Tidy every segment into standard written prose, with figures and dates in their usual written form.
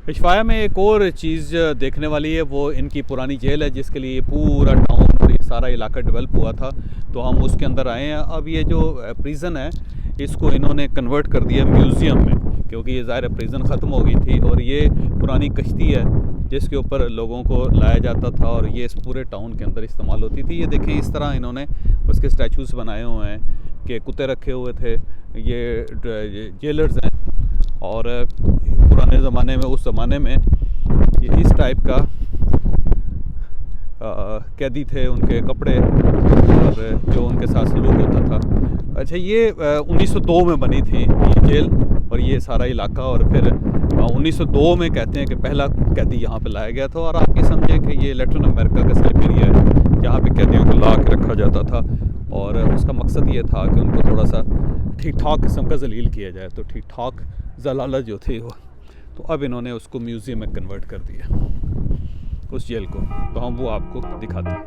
इशफाया में एक और चीज़ देखने वाली है, वो इनकी पुरानी जेल है जिसके लिए पूरा टाउन और ये सारा इलाका डेवलप हुआ था। तो हम उसके अंदर आए हैं। अब ये जो प्रिज़न है इसको इन्होंने कन्वर्ट कर दिया म्यूज़ियम में, क्योंकि ये ज़ाहिर प्रिज़न ख़त्म हो गई थी और ये पुरानी कश्ती है जिसके ऊपर लोगों को लाया जाता था और ये इस पूरे टाउन के अंदर इस्तेमाल होती थी। ये देखें, इस तरह इन्होंने उसके स्टैचूज़ बनाए हुए हैं कि कुत्ते रखे हुए थे, ये जेलर्स हैं। और पुराने ज़माने में, उस ज़माने में ये इस टाइप का कैदी थे, उनके कपड़े और जो उनके साथ सलूक होता था। अच्छा, ये 1902 में बनी थी ये जेल और ये सारा इलाका। और फिर 1902 में कहते हैं कि पहला कैदी यहाँ पे लाया गया था। और आप ये समझें कि ये लैटिन अमेरिका का साइबेरिया है जहाँ पे कैदियों को ला के रखा जाता था और उसका मकसद ये था कि उनको थोड़ा सा ठीक ठाक किस्म का जलील किया जाए। तो ठीक ठाक जलालत जो थी वो, तो अब इन्होंने उसको म्यूज़ियम में कन्वर्ट कर दिया उस जेल को। तो हम वो आपको दिखाते हैं।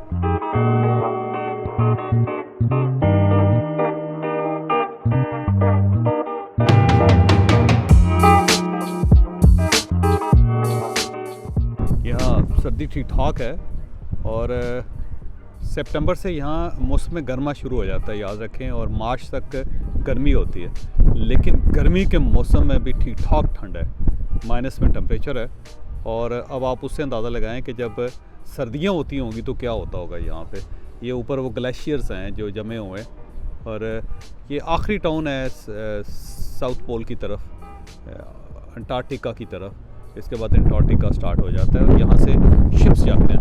यहाँ सर्दी ठीक ठाक है और सितंबर से यहाँ मौसम गर्मा शुरू हो जाता है, याद रखें, और मार्च तक गर्मी होती है। लेकिन गर्मी के मौसम में भी ठीक ठाक ठंड है, माइनस में टेम्परेचर है। और अब आप उससे अंदाज़ा लगाएं कि जब सर्दियाँ होती होंगी तो क्या होता होगा यहाँ पे। ये ऊपर वो ग्लेशियर्स हैं जो जमे हुए हैं और ये आखिरी टाउन है साउथ पोल की तरफ, अंटार्कटिका की तरफ। इसके बाद अंटार्कटिका स्टार्ट हो जाता है और यहाँ से शिप्स जाते हैं।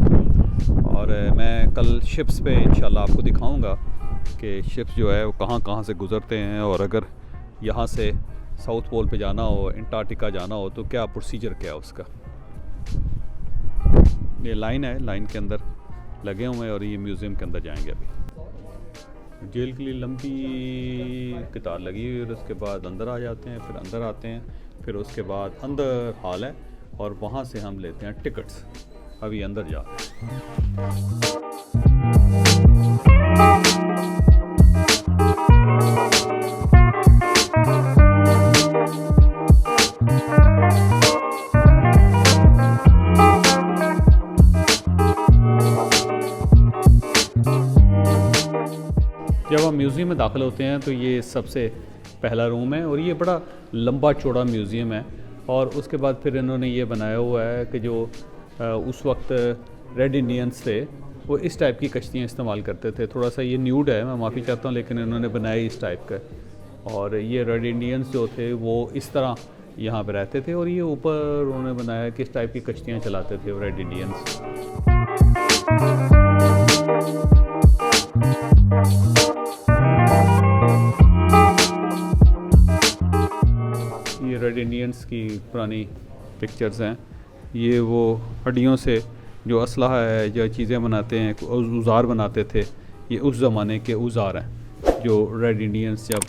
और मैं कल शिप्स पे इंशाल्लाह आपको दिखाऊंगा कि शिप्स जो है वो कहाँ कहाँ से गुज़रते हैं और अगर यहाँ से साउथ पोल पे जाना हो, अंटार्कटिका जाना हो तो क्या प्रोसीजर क्या है उसका। ये लाइन है, लाइन के अंदर लगे हुए हैं और ये म्यूज़ियम के अंदर जाएंगे। अभी जेल के लिए लंबी कतार लगी हुई और उसके बाद अंदर आ जाते हैं, फिर अंदर आते हैं, फिर उसके बाद अंदर हॉल है और वहाँ से हम लेते हैं टिकट्स। अभी अंदर जाते हैं। जब हम म्यूज़ियम में दाखिल होते हैं तो ये सबसे पहला रूम है और ये बड़ा लंबा चौड़ा म्यूज़ियम है। और उसके बाद फिर इन्होंने ये बनाया हुआ है कि जो उस वक्त रेड इंडियंस थे वो इस टाइप की कश्तियाँ इस्तेमाल करते थे। थोड़ा सा ये न्यूड है, मैं माफ़ी चाहता हूँ, लेकिन इन्होंने बनाया इस टाइप का। और ये रेड इंडियंस जो थे वो इस तरह यहाँ पे रहते थे और ये ऊपर उन्होंने बनाया किस टाइप की कश्तियाँ चलाते थे वो रेड इंडियंस। ये रेड इंडियंस की पुरानी पिक्चर्स हैं। ये वो हड्डियों से जो असलहा है, जो चीज़ें बनाते हैं, औज़ार बनाते थे, ये उस ज़माने के औज़ार हैं जो रेड इंडियंस जब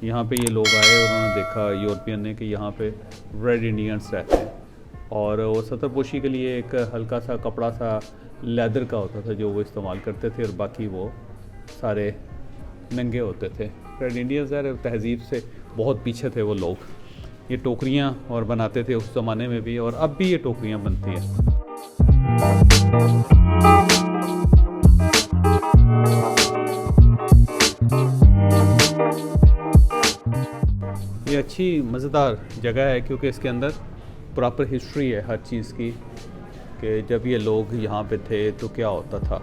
यहाँ पे ये लोग आए उन्होंने देखा यूरोपियन ने कि यहाँ पे रेड इंडियंस रहते हैं। और वो सतरपोशी के लिए एक हल्का सा कपड़ा सा लेदर का होता था जो वो इस्तेमाल करते थे और बाकी वो सारे नंगे होते थे। रेड इंडियंस तहज़ीब से बहुत पीछे थे वो लोग। ये टोकरियाँ और बनाते थे उस ज़माने में भी और अब भी ये टोकरियाँ बनती हैं। ये अच्छी मज़ेदार जगह है क्योंकि इसके अंदर प्रॉपर हिस्ट्री है हर चीज़ की कि जब ये लोग यहाँ पे थे तो क्या होता था।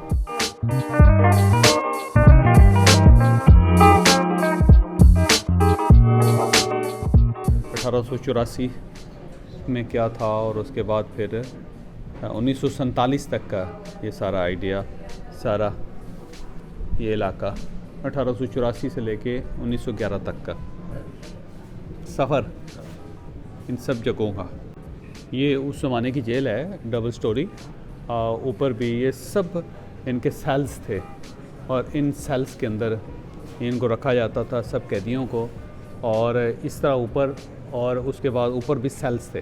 1884 में क्या था और उसके बाद फिर 1947 तक का ये सारा आइडिया, सारा ये इलाका 1884 से लेके 1911 तक का सफ़र इन सब जगहों का। ये उस ज़माने की जेल है, डबल स्टोरी। ऊपर भी ये सब इनके सेल्स थे और इन सेल्स के अंदर इनको रखा जाता था सब कैदियों को। और इस तरह ऊपर, और उसके बाद ऊपर भी सेल्स थे।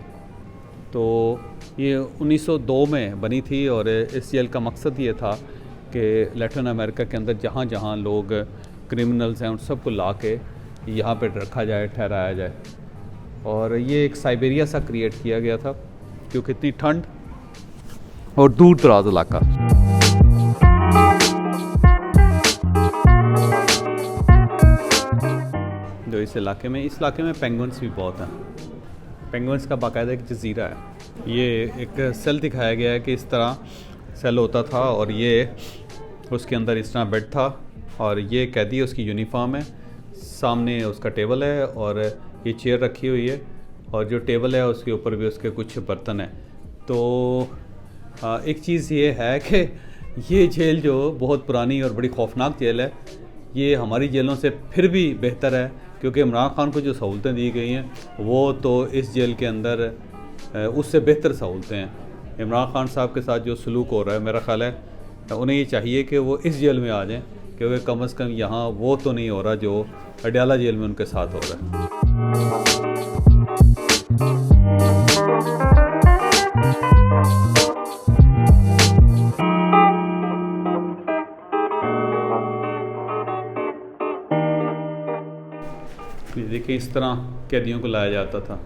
तो ये 1902 में बनी थी और इस जेल का मकसद ये था कि लैटिन अमेरिका के अंदर जहाँ जहाँ लोग क्रिमिनल्स हैं उन सबको ला के यहाँ पे रखा जाए, ठहराया जाए। और ये एक साइबेरिया सा क्रिएट किया गया था क्योंकि इतनी ठंड और दूर दराज इलाका। जो इस इलाके में पेंगुइन्स भी बहुत हैं। पेंगुइन्स का बाकायदा एक जजीरा है। ये एक सेल दिखाया गया है कि इस तरह सेल होता था और ये उसके अंदर इस तरह बेड था और ये कैदी उसकी यूनिफॉर्म है, सामने उसका टेबल है और ये चेयर रखी हुई है और जो टेबल है उसके ऊपर भी उसके कुछ बर्तन हैं। तो एक चीज़ ये है कि ये जेल जो बहुत पुरानी और बड़ी खौफनाक जेल है, ये हमारी जेलों से फिर भी बेहतर है, क्योंकि इमरान खान को जो सहूलतें दी गई हैं वो तो इस जेल के अंदर उससे बेहतर सहूलतें हैं। इमरान खान साहब के साथ जो सलूक हो रहा है, मेरा ख़्याल है उन्हें ये चाहिए कि वो इस जेल में आ जाएं, क्योंकि कम से कम यहाँ वो तो नहीं हो रहा जो अडयाला जेल में उनके साथ हो रहा है। देखिए इस तरह कैदियों को लाया जाता था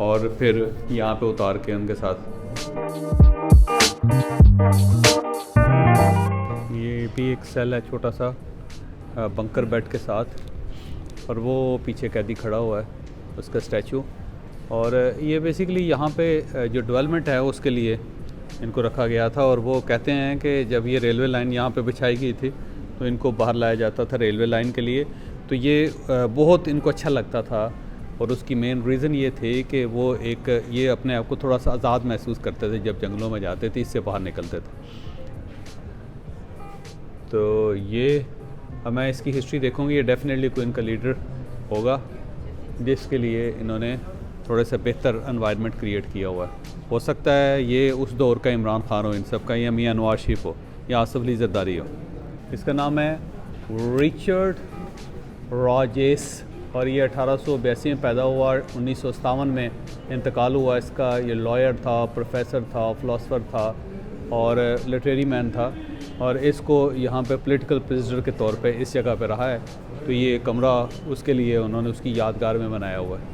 और फिर यहाँ पे उतार के उनके साथ। ये भी एक सेल है छोटा सा बंकर बेड के साथ और वो पीछे कैदी खड़ा हुआ है, उसका स्टैचू। और ये बेसिकली यहाँ पे जो डेवलपमेंट है उसके लिए इनको रखा गया था। और वो कहते हैं कि जब ये रेलवे लाइन यहाँ पे बिछाई गई थी तो इनको बाहर लाया जाता था रेलवे लाइन के लिए, तो ये बहुत इनको अच्छा लगता था। और उसकी मेन रीज़न ये थे कि वो ये अपने आप को थोड़ा सा आज़ाद महसूस करते थे जब जंगलों में जाते थे, इससे बाहर निकलते थे। तो ये अब मैं इसकी हिस्ट्री देखूँगी, ये डेफिनेटली कोई इनका लीडर होगा जिसके लिए इन्होंने थोड़े से बेहतर एनवायरनमेंट क्रिएट किया हुआ है। हो सकता है ये उस दौर का इमरान खान हो इन सब का, या मियां नवाज शरीफ हो, या आसिफ अली जरदारी हो। इसका नाम है रिचर्ड रॉजेस और ये 1882 में पैदा हुआ, 1957 में इंतकाल हुआ इसका। ये लॉयर था, प्रोफेसर था, फ़िलासफ़र था और लिटरेरी मैन था और इसको यहाँ पे पॉलिटिकल प्रिजनर के तौर पे इस जगह पे रहा है। तो ये कमरा उसके लिए उन्होंने उसकी यादगार में बनाया हुआ है।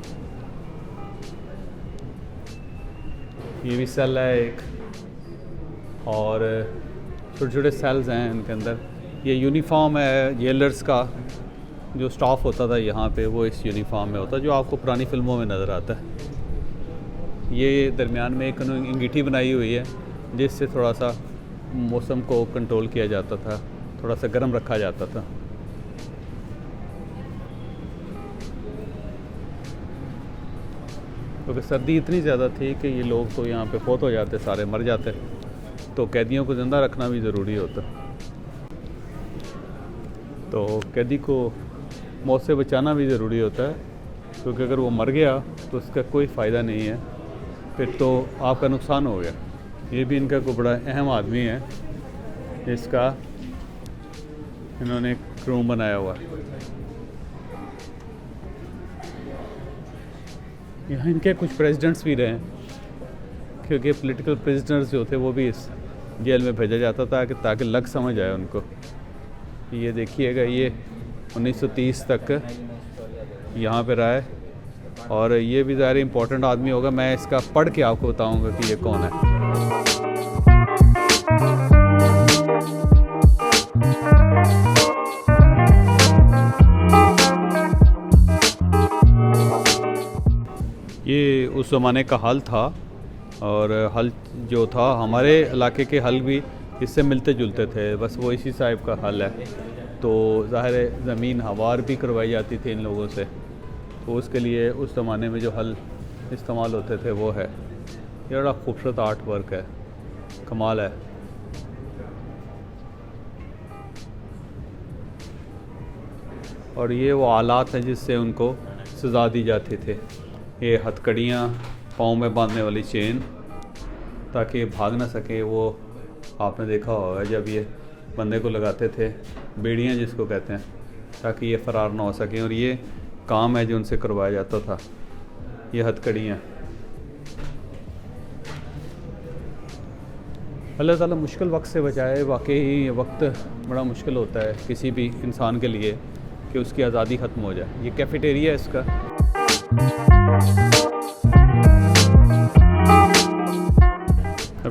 ये भी सेल है एक, और छोटे छोटे सेल्स हैं इनके अंदर। ये यूनिफॉर्म है जेलर्स का, जो स्टाफ होता था यहाँ पे वो इस यूनिफॉर्म में होता है जो आपको पुरानी फिल्मों में नज़र आता है। ये दरमियान में एक अंगीठी बनाई हुई है जिससे थोड़ा सा मौसम को कंट्रोल किया जाता था, थोड़ा सा गर्म रखा जाता था। क्योंकि सर्दी इतनी ज़्यादा थी कि ये लोग तो यहाँ पे फौत हो जाते, सारे मर जाते, तो कैदियों को ज़िंदा रखना भी ज़रूरी होता। तो कैदी को मौत से बचाना भी ज़रूरी होता है, क्योंकि अगर वो मर गया तो उसका कोई फ़ायदा नहीं है, फिर तो आपका नुकसान हो गया। ये भी इनका कोई बड़ा अहम आदमी है जिसका इन्होंने क्रूम बनाया हुआ है। यहाँ इनके कुछ प्रेसिडेंट्स भी रहे हैं, क्योंकि पॉलिटिकल प्रिजनर्स जो थे वो भी इस जेल में भेजा जाता था ताकि लग समझ आए उनको। ये देखिएगा, ये 1930 तक यहाँ पे रहा है और ये भी ज़्यादा इम्पोर्टेंट आदमी होगा। मैं इसका पढ़ के आपको बताऊंगा कि ये कौन है। ये उस ज़माने का हल था और हल जो था हमारे इलाके के हल भी इससे मिलते जुलते थे, बस वो इसी टाइप का हल है। तो ज़ाहिर है ज़मीन हवार भी करवाई जाती थी इन लोगों से, तो उसके लिए उस ज़माने में जो हल इस्तेमाल होते थे वो है। ये बड़ा खूबसूरत आर्ट वर्क है, कमाल है। और ये वो आलात हैं जिससे उनको सज़ा दी जाती थी। ये हथकड़ियाँ, पाँव में बांधने वाली चेन, ताकि भाग ना सके। वो आपने देखा होगा जब ये बंदे को लगाते थे, बेड़ियाँ जिसको कहते हैं, ताकि ये फ़रार ना हो सकें। और ये काम है जो उनसे करवाया जाता था, ये हथकड़ियाँ। अल्लाह ताला मुश्किल वक्त से बचाए। वाकई ये वक्त बड़ा मुश्किल होता है किसी भी इंसान के लिए कि उसकी आज़ादी ख़त्म हो जाए। ये कैफेटेरिया है इसका।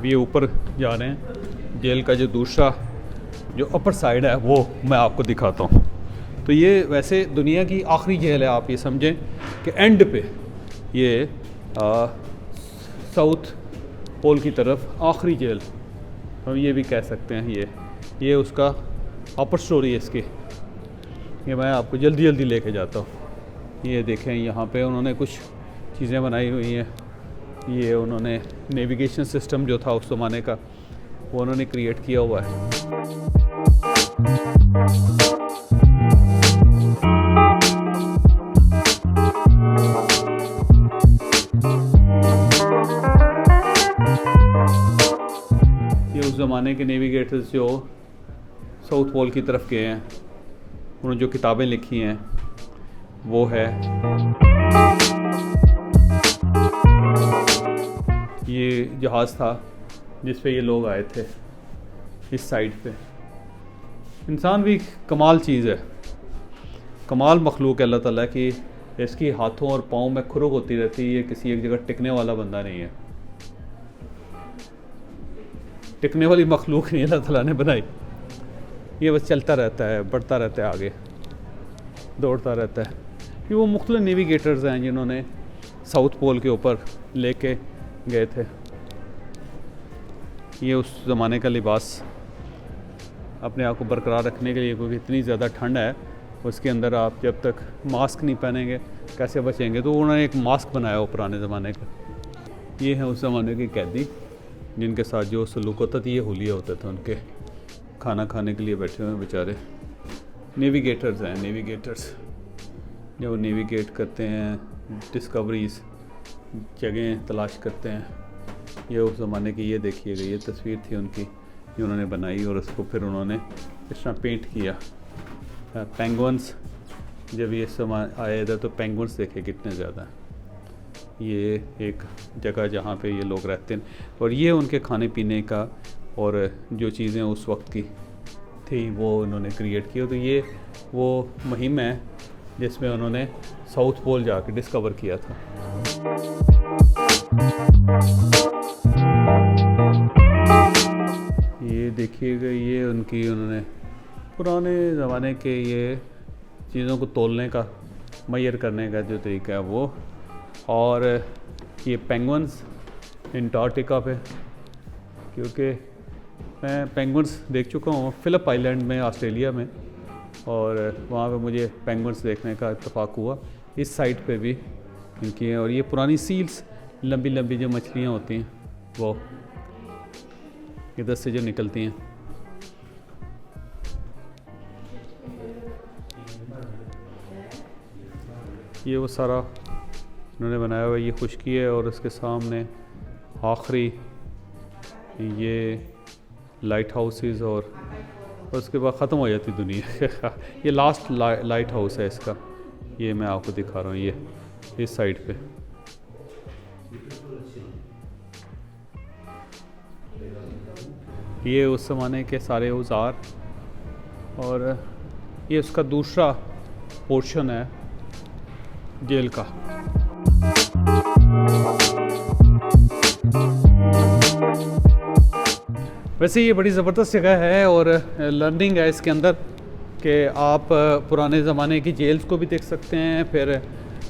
अब ये ऊपर जा रहे हैं, जेल का जो दूसरा जो अपर साइड है वो मैं आपको दिखाता हूँ। तो ये वैसे दुनिया की आखिरी जेल है, आप ये समझें कि एंड पे ये साउथ पोल की तरफ आखिरी जेल हम ये भी कह सकते हैं। ये उसका अपर स्टोरी है इसकी। ये मैं आपको जल्दी जल्दी लेके जाता हूँ। ये देखें, यहाँ पे उन्होंने कुछ चीज़ें बनाई हुई हैं। ये उन्होंने नेविगेशन सिस्टम जो था उस ज़माने का वो उन्होंने क्रिएट किया हुआ है। ये उस ज़माने के नेविगेटर्स जो साउथ पोल की तरफ गए हैं, उन्होंने जो किताबें लिखी हैं वो है। ये जहाज़ था जिस पे ये लोग आए थे इस साइड पे। इंसान भी कमाल चीज़ है, कमाल मखलूक है अल्लाह ताला की। इसकी हाथों और पाँव में खुरक होती रहती है। ये किसी एक जगह टिकने वाला बंदा नहीं है, टिकने वाली मखलूक नहीं अल्लाह ताला ने बनाई। ये बस चलता रहता है, बढ़ता रहता है, आगे दौड़ता रहता है। ये वो मुख्तलिफ नेविगेटर्स हैं जिन्होंने साउथ पोल के ऊपर लेके गए थे। ये उस ज़माने का लिबास अपने आप को बरकरार रखने के लिए, क्योंकि इतनी ज़्यादा ठंड है उसके अंदर आप जब तक मास्क नहीं पहनेंगे कैसे बचेंगे। तो उन्होंने एक मास्क बनाया हो पुराने ज़माने का। ये है उस ज़माने के कैदी जिनके साथ जो सलूक होता था, ये हुलिया होते थे उनके, खाना खाने के लिए बैठे हुए बेचारे। नेविगेटर्स हैं, नेविगेटर्स जो नेविगेट करते हैं, डिस्कवरीज जगह तलाश करते हैं। ये उस ज़माने की, ये देखिएगा, ये तस्वीर थी उनकी जो उन्होंने बनाई और उसको फिर उन्होंने इस तरह पेंट किया। पेंगुइन्स जब ये समय आए इधर तो पेंगुइन्स देखे कितने ज़्यादा। ये एक जगह जहाँ पे ये लोग रहते हैं और ये उनके खाने पीने का और जो चीज़ें उस वक्त की थी वो उन्होंने क्रिएट की। तो ये वो मुहिम है जिसमें उन्होंने साउथ पोल जाके डिस्कवर किया था। ये देखिएगा, ये उनकी उन्होंने पुराने ज़माने के ये चीज़ों को तोलने का, मेजर करने का जो तरीका है वो। और ये पेंगुइन्स अंटार्कटिका पे, क्योंकि मैं पेंगुइन्स देख चुका हूँ फिलिप आइलैंड में ऑस्ट्रेलिया में, और वहाँ पे मुझे पेंगुइन्स देखने का इत्तेफाक हुआ। इस साइड पे भी इनकी है। और ये पुरानी सील्स, लंबी लंबी जो मछलियाँ होती हैं वो इधर से जो निकलती हैं। ये वो सारा उन्होंने बनाया हुआ, ये खुशकी है और उसके सामने आखिरी ये लाइट हाउसेस और उसके बाद ख़त्म हो जाती दुनिया। ये लास्ट लाइट हाउस है इसका, ये मैं आपको दिखा रहा हूँ, ये इस साइड पे। ये उस ज़माने के सारे औजार और ये उसका दूसरा पोर्शन है जेल का। वैसे ये बड़ी ज़बरदस्त जगह है और लर्निंग है इसके अंदर कि आप पुराने ज़माने की जेल्स को भी देख सकते हैं, फिर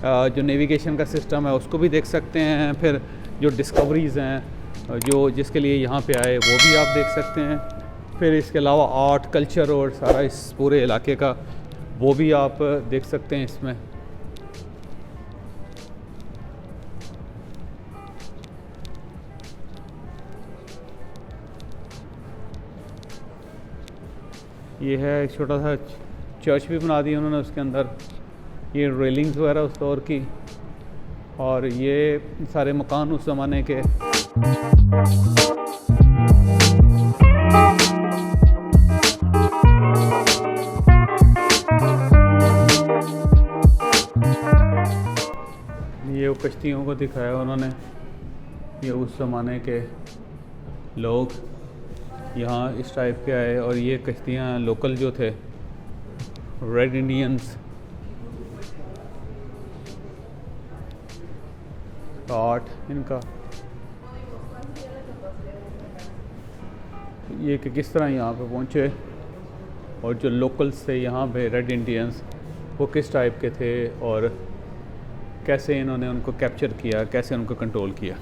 जो नेविगेशन का सिस्टम है उसको भी देख सकते हैं, फिर जो डिस्कवरीज़ हैं जो जिसके लिए यहाँ पे आए वो भी आप देख सकते हैं, फिर इसके अलावा आर्ट, कल्चर और सारा इस पूरे इलाके का वो भी आप देख सकते हैं इसमें। ये है एक छोटा सा चर्च भी बना दिया उन्होंने उसके अंदर, ये रेलिंग्स वगैरह उस दौर की, और ये सारे मकान उस ज़माने के। ये वो कश्तियों को दिखाया उन्होंने, ये उस ज़माने के लोग यहाँ इस टाइप के आए, और ये कश्तियाँ लोकल जो थे रेड इंडियंस, आर्ट इनका। ये कि किस तरह यहाँ पे पहुँचे और जो लोकल्स थे यहाँ पे रेड इंडियंस वो किस टाइप के थे और कैसे इन्होंने उनको कैप्चर किया, कैसे उनको कंट्रोल किया।